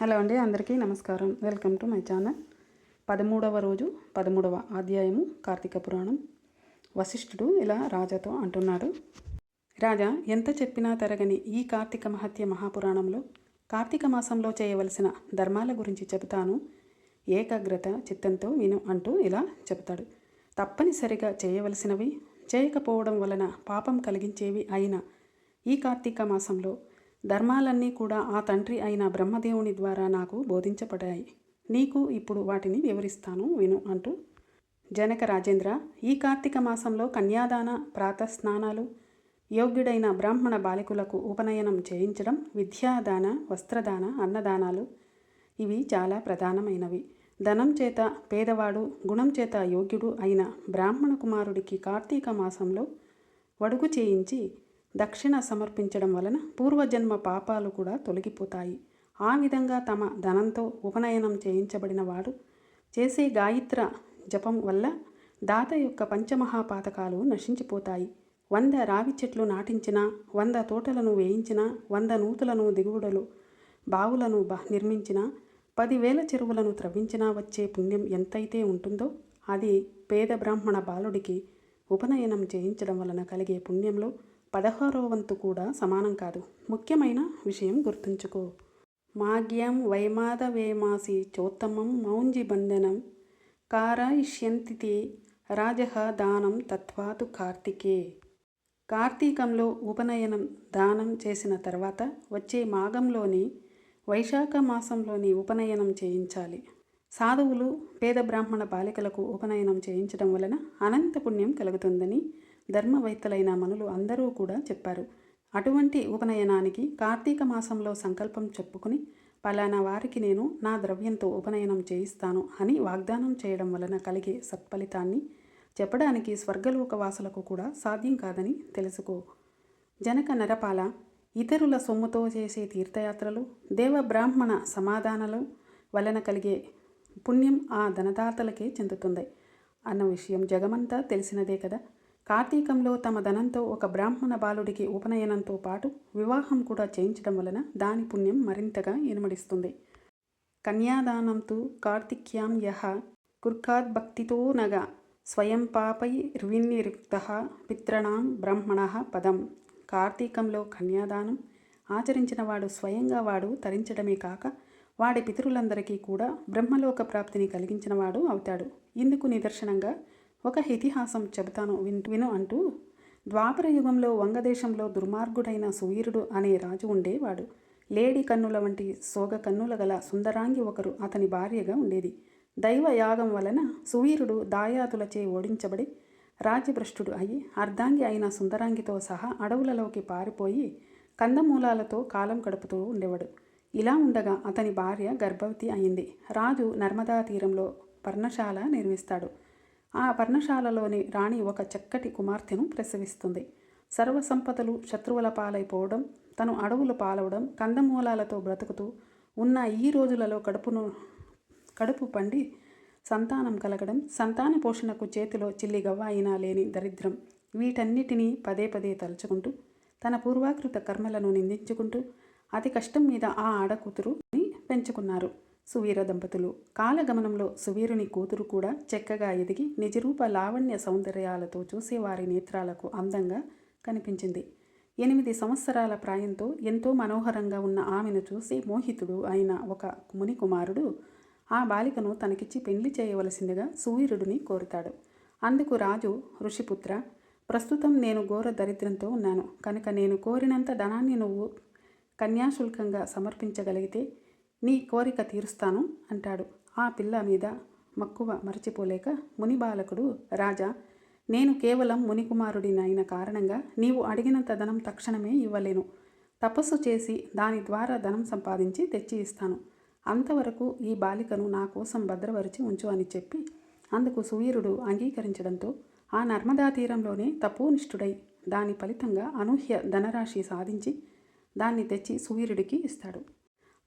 Hello అండి, అందరికీ నమస్కారం. Welcome to my channel. 13వ రోజు 13వ అధ్యాయము కార్తీక పురాణం. వశిష్ఠుడు ఇలా రాజాతో అంటున్నాడు. రాజా, ఎంత చెప్పినా తరగని ఈ కార్తీక మహత్య మహాపురాణంలో కార్తీక మాసంలో చేయవలసిన ధర్మాల గురించి చెబుతాను. ఏకాగ్రత చిత్తంతో విను అంటూ ఇలా చెబుతాడు. తప్పనిసరిగా చేయవలసినవి, చేయకపోవడం వలన పాపం కలిగించేవి అయిన ఈ కార్తీక మాసంలో ధర్మాలన్నీ కూడా ఆ తండ్రి అయిన బ్రహ్మదేవుని ద్వారా నాకు బోధించబడ్డాయి. నీకు ఇప్పుడు వాటిని వివరిస్తాను, విను అంటూ. జనక రాజేంద్ర, ఈ కార్తీక మాసంలో కన్యాదాన, ప్రాతస్నానాలు, యోగ్యుడైన బ్రాహ్మణ బాలికులకు ఉపనయనం చేయించడం, విద్యాదాన, వస్త్రదాన, అన్నదానాలు ఇవి చాలా ప్రధానమైనవి. ధనం చేత పేదవాడు, గుణం చేత యోగ్యుడు అయిన బ్రాహ్మణ కుమారుడికి కార్తీక మాసంలో వడుగు చేయించి దక్షిణ సమర్పించడం వలన పూర్వజన్మ పాపాలు కూడా తొలగిపోతాయి. ఆ విధంగా తమ ధనంతో ఉపనయనం చేయించబడిన వాడు చేసే గాయత్ర జపం వల్ల దాత యొక్క పంచమహాపాతకాలు నశించిపోతాయి. 100 రావి చెట్లు నాటించినా, 100 తోటలను వేయించినా, 100 నూతులను దిగుబడులు బావులను నిర్మించినా, 10,000 చెరువులను త్రవ్వించినా వచ్చే పుణ్యం ఎంతైతే ఉంటుందో అది పేద బ్రాహ్మణ బాలుడికి ఉపనయనం చేయించడం వలన కలిగే పుణ్యంలో 16వ వంతు కూడా సమానం కాదు. ముఖ్యమైన విషయం గుర్తుంచుకో. మాగ్యం వైమాదవేమాసి చోత్తమం మౌంజి బంధనం కారయిష్యంతి తే రాజః దానం తత్వాతు కార్తికే. కార్తీకంలో ఉపనయనం దానం చేసిన తర్వాత వచ్చే మాఘంలోని వైశాఖ మాసంలోని ఉపనయనం చేయించాలి. సాధువులు పేద బ్రాహ్మణ బాలికలకు ఉపనయనం చేయించడం వలన అనంత పుణ్యం కలుగుతుందని ధర్మవేత్తలైన మనులు అందరూ కూడా చెప్పారు. అటువంటి ఉపనయనానికి కార్తీక మాసంలో సంకల్పం చెప్పుకుని పలానా వారికి నేను నా ద్రవ్యంతో ఉపనయనం చేయిస్తాను అని వాగ్దానం చేయడం వలన కలిగే సత్ఫలితాన్ని చెప్పడానికి స్వర్గలోకవాసులకు కూడా సాధ్యం కాదని తెలుసుకో. జనక నరపాల, ఇతరుల సొమ్ముతో చేసే తీర్థయాత్రలు, దేవబ్రాహ్మణ సమాధానాలు వలన కలిగే పుణ్యం ఆ ధనదాతలకే చెందుతుంది అన్న విషయం జగమంతా తెలిసినదే కదా. కార్తీకంలో తమ ధనంతో ఒక బ్రాహ్మణ బాలుడికి ఉపనయనంతో పాటు వివాహం కూడా చేయించడం వలన దాని పుణ్యం మరింతగా ఇనుమడిస్తుంది. కన్యాదానంతు కార్తిక్యాం యః కుర్యాద్భక్తితో నగా స్వయం పాపై ర్వినిర్యుక్తః పితॄణాం బ్రాహ్మణః పదం. కార్తీకంలో కన్యాదానం ఆచరించిన వాడు స్వయంగా వాడు తరించడమే కాక వాడి పితరులందరికీ కూడా బ్రహ్మలోక ప్రాప్తిని కలిగించిన వాడు అవుతాడు. ఇందుకు నిదర్శనంగా ఒక ఇతిహాసం చెబుతాను, విను అంటూ. ద్వాపర యుగంలో వంగదేశంలో దుర్మార్గుడైన సువీరుడు అనే రాజు ఉండేవాడు. లేడి కన్నుల వంటి సోగ కన్నుల గల సుందరాంగి ఒకరు అతని భార్యగా ఉండేది. దైవ యాగం వలన సువీరుడు దాయాదులచే ఓడించబడి రాజ్యభ్రష్టుడు అయి అర్ధాంగి అయిన సుందరాంగితో సహా అడవులలోకి పారిపోయి కందమూలాలతో కాలం గడుపుతూ ఉండేవాడు. ఇలా ఉండగా అతని భార్య గర్భవతి అయింది. రాజు నర్మదా తీరంలో పర్ణశాల నిర్మిస్తాడు. ఆ పర్ణశాలలోని రాణి ఒక చక్కటి కుమార్తెను ప్రసవిస్తుంది. సర్వసంపదలు శత్రువుల పాలైపోవడం, తను అడవులు పాలవడం, కందమూలాలతో బ్రతుకుతూ ఉన్న ఈ రోజులలో కడుపు పండి సంతానం కలగడం, సంతాన పోషణకు చేతిలో చిల్లిగవ్వ అయినా లేని దరిద్రం, వీటన్నిటినీ పదే పదే తలుచుకుంటూ తన పూర్వాకృత కర్మలను నిందించుకుంటూ అతి కష్టం మీద ఆ ఆడకూతురుని పెంచుకున్నారు సువీర దంపతులు. కాలగమనంలో సువీరుని కూతురు కూడా చక్కగా ఎదిగి నిజరూప లావణ్య సౌందర్యాలతో చూసేవారి నేత్రాలకు అందంగా కనిపించింది. 8 సంవత్సరాల ప్రాయంతో ఎంతో మనోహరంగా ఉన్న ఆమెను చూసి మోహితుడు అయిన ఒక ముని కుమారుడు ఆ బాలికను తనకిచ్చి పెళ్లి చేయవలసిందిగా సువీరుడిని కోరుతాడు. అందుకు రాజు, ఋషిపుత్ర, ప్రస్తుతం నేను ఘోర దరిద్రంతో ఉన్నాను కనుక నేను కోరినంత ధనాన్ని నువ్వు కన్యాశుల్కంగా సమర్పించగలిగితే నీ కోరిక తీరుస్తాను అంటాడు. ఆ పిల్ల మీద మక్కువ మరచిపోలేక ముని బాలకుడు, రాజా, నేను కేవలం మునికుమారుడినైన కారణంగా నీవు అడిగినంత ధనం తక్షణమే ఇవ్వలేను. తపస్సు చేసి దాని ద్వారా ధనం సంపాదించి తెచ్చి ఇస్తాను. అంతవరకు ఈ బాలికను నా కోసం భద్రపరిచి ఉంచు అని చెప్పి అందుకు సువీరుడు అంగీకరించడంతో ఆ నర్మదా తీరంలోనే తపోనిష్ఠుడై దాని ఫలితంగా అనూహ్య ధనరాశి సాధించి దాన్ని తెచ్చి సువీరుడికి ఇస్తాడు.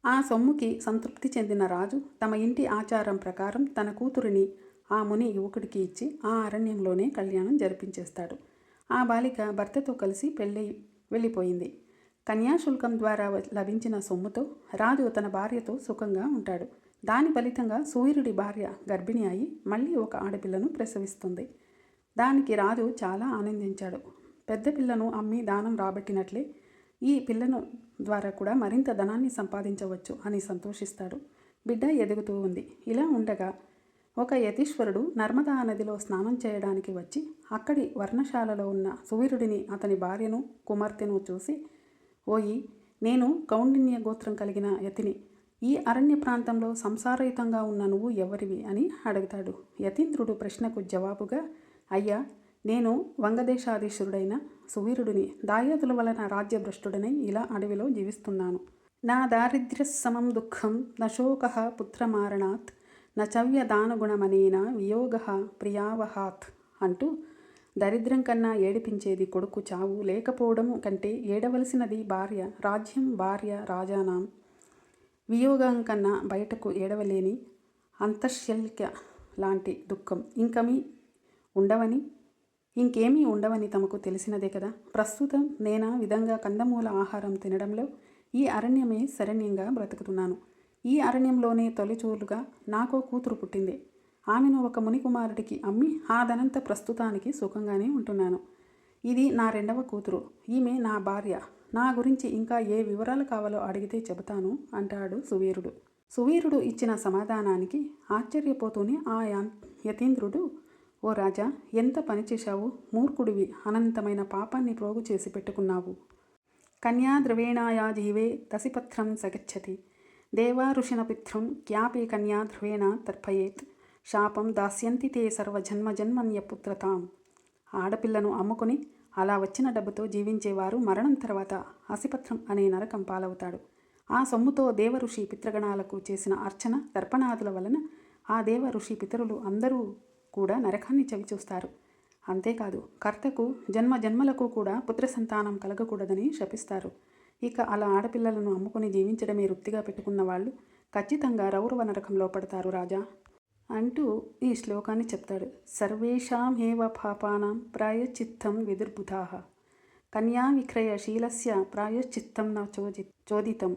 ఆ సొమ్ముకి సంతృప్తి చెందిన రాజు తమ ఇంటి ఆచారం ప్రకారం తన కూతురిని ఆ ముని యువకుడికి ఇచ్చి ఆ అరణ్యంలోనే కళ్యాణం జరిపించేస్తాడు. ఆ బాలిక భర్తతో కలిసి వెళ్ళిపోయింది. కన్యాశుల్కం ద్వారా లభించిన సొమ్ముతో రాజు తన భార్యతో సుఖంగా ఉంటాడు. దాని ఫలితంగా సూర్యుడి భార్య గర్భిణి అయి మళ్ళీ ఒక ఆడపిల్లను ప్రసవిస్తుంది. దానికి రాజు చాలా ఆనందించాడు. పెద్ద పిల్లను అమ్మి దానం రాబట్టినట్లే ఈ పిల్లను ద్వారా కూడా మరింత ధనాన్ని సంపాదించవచ్చు అని సంతోషిస్తాడు. బిడ్డ ఎదుగుతూ ఉంది. ఇలా ఉండగా ఒక యతీశ్వరుడు నర్మదా నదిలో స్నానం చేయడానికి వచ్చి అక్కడి వర్ణశాలలో ఉన్న సూర్యుడిని, అతని భార్యను, కుమార్తెను చూసి, ఓయి, నేను కౌండిన్య గోత్రం కలిగిన యతిని. ఈ అరణ్య ప్రాంతంలో సంసారయుతంగా ఉన్న నువ్వు ఎవరివి అని అడుగుతాడు. యతీంద్రుడు ప్రశ్నకు జవాబుగా, అయ్యా, నేను వంగదేశాధీశ్వరుడైన సువీరుడిని. దాయాదుల వలన రాజ్యభ్రష్టుడనై ఇలా అడవిలో జీవిస్తున్నాను. నా దారిద్ర్య సమం దుఃఖం నశోక పుత్రమారణాత్ నచవ్య దానగుణమనేన వియోగ ప్రియావహాత్ అంటూ, దరిద్రం కన్నా ఏడిపించేది కొడుకు చావు, లేకపోవడం కంటే ఏడవలసినది భార్య రాజ్యం, భార్య రాజానాం వియోగం కన్నా బయటకు ఏడవలేని అంతఃశల్య లాంటి దుఃఖం ఇంకేమీ ఉండవని తమకు తెలిసినదే కదా. ప్రస్తుతం నేనా విధంగా కందమూల ఆహారం తినడంలో ఈ అరణ్యమే శరణ్యంగా బ్రతుకుతున్నాను. ఈ అరణ్యంలోనే తొలిచూలుగా నాకో కూతురు పుట్టింది. ఆమెను ఒక మునికుమారుడికి అమ్మి ఆ ధనంతో ప్రస్తుతానికి సుఖంగానే ఉంటున్నాను. ఇది నా రెండవ కూతురు. ఈమె నా భార్య. నా గురించి ఇంకా ఏ వివరాలు కావాలో అడిగితే చెబుతాను అంటాడు సువీరుడు. సువీరుడు ఇచ్చిన సమాధానానికి ఆశ్చర్యపోతూనే ఆ యతీంద్రుడు, ఓ రాజా, ఎంత పనిచేశావు, మూర్ఖుడివి, అనంతమైన పాపాన్ని ప్రోగు చేసి పెట్టుకున్నావు. కన్యా ద్రవేణాయా జీవే దసిపత్రం సగచ్చతి దేవా ఋషినపిత్రం క్యాపి కన్యా ధ్రువేణ తర్పయేత్ శాపం దాస్యంతి తే సర్వజన్మజన్మన్య పుత్రతాం. ఆడపిల్లను అమ్ముకుని అలా వచ్చిన డబ్బుతో జీవించేవారు మరణం తర్వాత అసిపత్రం అనే నరకం పాలవుతాడు. ఆ సొమ్ముతో దేవఋషి పితృగణాలకు చేసిన అర్చన తర్పణాదుల వలన ఆ దేవ ఋషి పితరులు అందరూ కూడా నరకాన్ని చవిచూస్తారు. అంతేకాదు, కర్తకు జన్మజన్మలకు కూడా పుత్ర సంతానం కలగకూడదని శపిస్తారు. ఇక అలా ఆడపిల్లలను అమ్ముకుని జీవించడమే వృత్తిగా పెట్టుకున్న వాళ్ళు ఖచ్చితంగా రౌరవ నరకంలో పడతారు రాజా అంటూ ఈ శ్లోకాన్ని చెప్తాడు. సర్వేషాం హేవ పాపానాం ప్రాయశ్చిత్తం విదుర్బుధాః కన్యా విక్రయశీలస్య ప్రాయశ్చిత్తం న చోదితం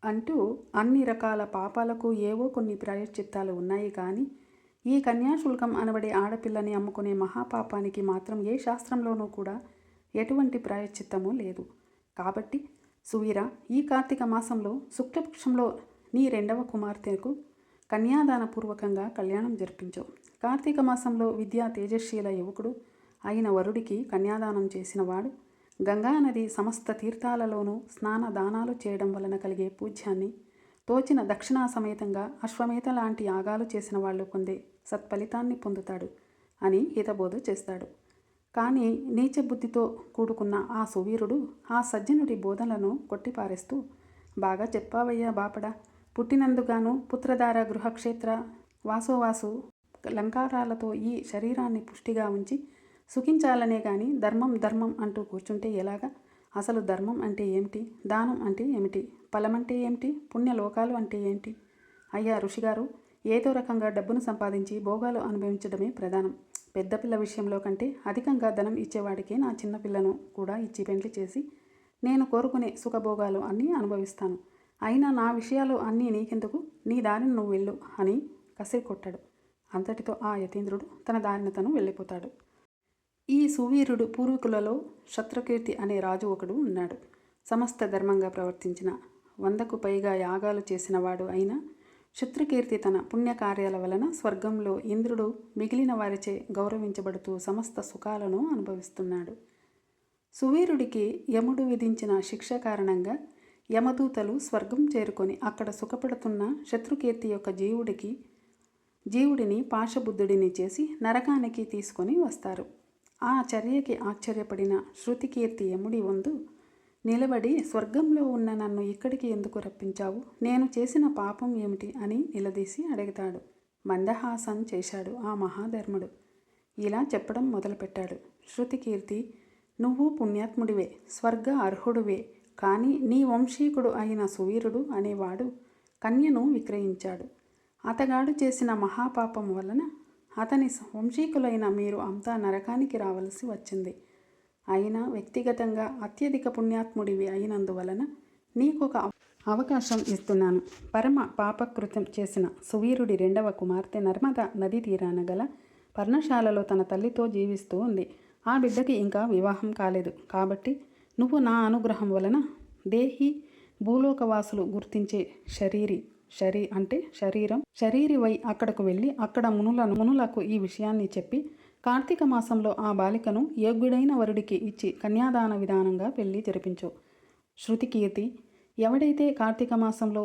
అంటూ అన్ని రకాల పాపాలకు ఏవో కొన్ని ప్రాయశ్చిత్తాలు ఉన్నాయి. కానీ ఈ కన్యాశుల్కం అనబడే ఆడపిల్లని అమ్ముకునే మహాపాపానికి మాత్రం ఏ శాస్త్రంలోనూ కూడా ఎటువంటి ప్రాయశ్చిత్తము లేదు. కాబట్టి సువీర, ఈ కార్తీక మాసంలో శుక్లపక్షంలో నీ రెండవ కుమార్తెకు కన్యాదానపూర్వకంగా కళ్యాణం జరిపించు. కార్తీక మాసంలో విద్యా తేజశీల యువకుడు అయిన వరుడికి కన్యాదానం చేసినవాడు గంగానది సమస్త తీర్థాలలోనూ స్నాన దానాలు చేయడం వలన కలిగే పూజ్యాన్ని, తోచిన దక్షిణా సమేతంగా అశ్వమేధ లాంటి యాగాలు చేసిన వాళ్ళు పొందే సత్ఫలితాన్ని పొందుతాడు అని హితబోధ చేస్తాడు. కానీ నీచ బుద్ధితో కూడుకున్న ఆ సువీరుడు ఆ సజ్జనుడి బోధనలను కొట్టిపారేస్తూ, బాగా చెప్పావయ్యా బాపడా, పుట్టినందుగాను పుత్రధార గృహక్షేత్ర వాసోవాసు లంకారాలతో ఈ శరీరాన్ని పుష్టిగా ఉంచి సుఖించాలనే కానీ ధర్మం అంటూ కూర్చుంటే ఎలాగా? అసలు ధర్మం అంటే ఏమిటి? దానం అంటే ఏమిటి? ఫలమంటే ఏమిటి? పుణ్యలోకాలు అంటే ఏంటి? అయ్యా ఋషిగారు, ఏదో రకంగా డబ్బును సంపాదించి భోగాలు అనుభవించడమే ప్రధానం. పెద్ద పిల్ల విషయంలో కంటే అధికంగా ధనం ఇచ్చేవాడికి నా చిన్నపిల్లను కూడా ఇచ్చి పెండ్లి చేసి నేను కోరుకునే సుఖభోగాలు అన్నీ అనుభవిస్తాను. అయినా నా విషయాలు అన్నీ నీకెందుకు? నీ దారిని నువ్వు వెళ్ళు అని కసిరి కొట్టాడు. అంతటితో ఆ యతీంద్రుడు తన దారిన తను వెళ్ళిపోతాడు. ఈ సువీరుడు పూర్వీకులలో శత్రుకీర్తి అనే రాజు ఒకడు ఉన్నాడు. సమస్త ధర్మంగా ప్రవర్తించిన 100కు పైగా యాగాలు చేసినవాడు అయిన శత్రుకీర్తి తన పుణ్యకార్యాల వలన స్వర్గంలో ఇంద్రుడు మిగిలిన వారిచే గౌరవించబడుతూ సమస్త సుఖాలను అనుభవిస్తున్నాడు. సువీరుడికి యముడు విధించిన శిక్ష కారణంగా యమదూతలు స్వర్గం చేరుకొని అక్కడ సుఖపడుతున్న శత్రుకీర్తి యొక్క జీవుడిని పాశబుద్ధుడిని చేసి నరకానికి తీసుకొని వస్తారు. ఆ చర్యకి ఆశ్చర్యపడిన శృతికీర్తి యముడి వందు నిలబడి, స్వర్గంలో ఉన్న నన్ను ఇక్కడికి ఎందుకు రప్పించావు? నేను చేసిన పాపం ఏమిటి అని నిలదీసి అడుగుతాడు. మందహాసం చేశాడు ఆ మహాధర్ముడు. ఇలా చెప్పడం మొదలుపెట్టాడు. శృతికీర్తి, నువ్వు పుణ్యాత్ముడివే, స్వర్గ అర్హుడివే. కానీ నీ వంశీకుడు అయిన సువీరుడు అనేవాడు కన్యను విక్రయించాడు. అతగాడు చేసిన మహాపాపం వలన అతని వంశీకులైన మీరు అంతా నరకానికి రావలసి వచ్చింది. అయినా వ్యక్తిగతంగా అత్యధిక పుణ్యాత్ముడివి అయినందువలన నీకొక అవకాశం ఇస్తున్నాను. పరమ పాపకృత్యం చేసిన సువీరుడి రెండవ కుమార్తె నర్మదా నదీ తీరాన గల పర్ణశాలలో తన తల్లితో జీవిస్తూ ఉంది. ఆ బిడ్డకి ఇంకా వివాహం కాలేదు. కాబట్టి నువ్వు నా అనుగ్రహం వలన దేహి భూలోకవాసులు గుర్తించే శరీరివై అక్కడకు వెళ్ళి అక్కడ మునులకు ఈ విషయాన్ని చెప్పి కార్తీక మాసంలో ఆ బాలికను యోగ్యుడైన వరుడికి ఇచ్చి కన్యాదాన విధానంగా పెళ్లి జరిపించు. శృతికీర్తి, ఎవడైతే కార్తీక మాసంలో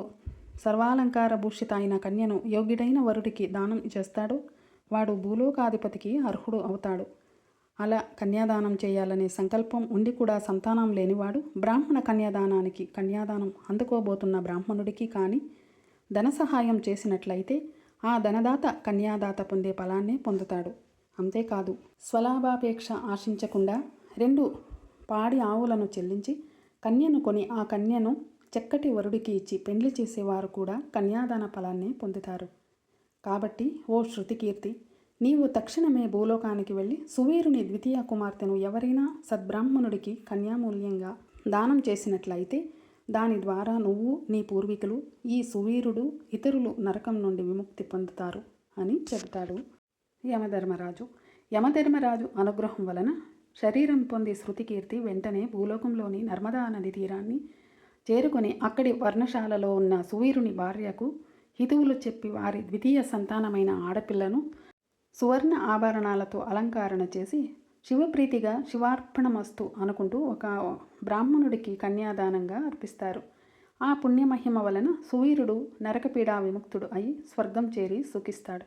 సర్వాలంకార భూషిత అయిన కన్యను యోగ్యుడైన వరుడికి దానం చేస్తాడో వాడు భూలోకాధిపతికి అర్హుడు అవుతాడు. అలా కన్యాదానం చేయాలనే సంకల్పం ఉండి కూడా సంతానం లేనివాడు బ్రాహ్మణ కన్యాదానం అందుకోబోతున్న బ్రాహ్మణుడికి కానీ ధన సహాయం చేసినట్లయితే ఆ ధనదాత కన్యాదాత పొందే ఫలాన్నే పొందుతాడు. అంతేకాదు, స్వలాభాపేక్ష ఆశించకుండా 2 పాడి ఆవులను చెల్లించి కన్యను కొని ఆ కన్యను చక్కటి వరుడికి ఇచ్చి పెండ్లి చేసేవారు కూడా కన్యాదాన ఫలాన్నే పొందుతారు. కాబట్టి ఓ శృతికీర్తి, నీవు తక్షణమే భూలోకానికి వెళ్ళి సువీరుని ద్వితీయ కుమార్తెను ఎవరైనా సద్బ్రాహ్మణుడికి కన్యామూల్యంగా దానం చేసినట్లయితే దాని ద్వారా నువ్వు, నీ పూర్వీకులు, ఈ సువీరుడు, ఇతరులు నరకం నుండి విముక్తి పొందుతారు అని చెబుతాడు యమధర్మరాజు. యమధర్మరాజు అనుగ్రహం వలన శరీరం పొంది శృతికీర్తి వెంటనే భూలోకంలోని నర్మదా నది తీరాన్ని చేరుకొని అక్కడి వర్ణశాలలో ఉన్న సువీరుని భార్యకు హితువులు చెప్పి వారి ద్వితీయ సంతానమైన ఆడపిల్లను సువర్ణ ఆభరణాలతో అలంకరణ చేసి శివప్రీతిగా శివార్పణమస్తు అనుకుంటూ ఒక బ్రాహ్మణుడికి కన్యాదానంగా అర్పిస్తారు. ఆ పుణ్యమహిమ వలన సువీరుడు నరకపీడా విముక్తుడు అయి స్వర్గం చేరి సుఖిస్తాడు.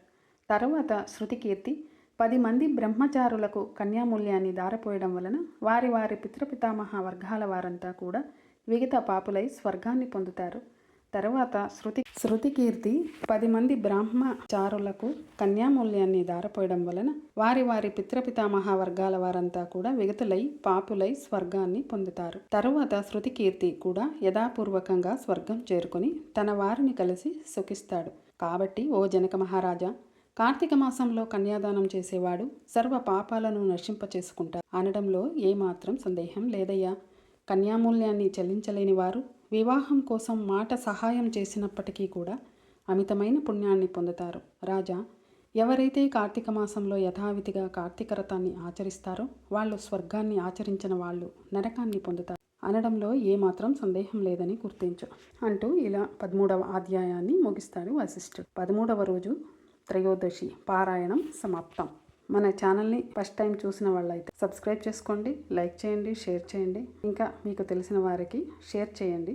తర్వాత శృతికీర్తి 10 మంది బ్రహ్మచారులకు కన్యామూల్యాన్ని దారపోయడం వలన వారి వారి పితృపితామహ వర్గాల వారంతా కూడా విగత పాపులై స్వర్గాన్ని పొందుతారు. తర్వాత శృతికీర్తి 10 మంది బ్రాహ్మచారులకు కన్యామూల్యాన్ని దారపోయడం వలన వారి వారి పితృపితామహ వర్గాల వారంతా కూడా విగతులై పాపులై స్వర్గాన్ని పొందుతారు. తరువాత శృతికీర్తి కూడా యథాపూర్వకంగా స్వర్గం చేరుకొని తన వారిని కలిసి సుఖిస్తాడు. కాబట్టి ఓ జనక మహారాజా, కార్తీక మాసంలో కన్యాదానం చేసేవాడు సర్వ పాపాలను నశింపచేసుకుంటాడు అనడంలో ఏమాత్రం సందేహం లేదయ్యా. కన్యామూల్యాన్ని చెల్లించలేని వారు వివాహం కోసం మాట సహాయం చేసినప్పటికీ కూడా అమితమైన పుణ్యాన్ని పొందుతారు. రాజా, ఎవరైతే కార్తీక మాసంలో యథావిధిగా కార్తీక వ్రతాన్ని ఆచరిస్తారో వాళ్ళు స్వర్గాన్ని, ఆచరించిన వాళ్ళు నరకాన్ని పొందుతారు అనడంలో ఏమాత్రం సందేహం లేదని గుర్తించు అంటూ ఇలా 13వ అధ్యాయాన్ని ముగిస్తాడు వశిష్ఠుడు. 13వ రోజు త్రయోదశి పారాయణం సమాప్తం. మన ఛానల్ని ఫస్ట్ టైం చూసిన వాళ్ళైతే సబ్స్క్రైబ్ చేసుకోండి, లైక్ చేయండి, షేర్ చేయండి, ఇంకా మీకు తెలిసిన వారికి షేర్ చేయండి.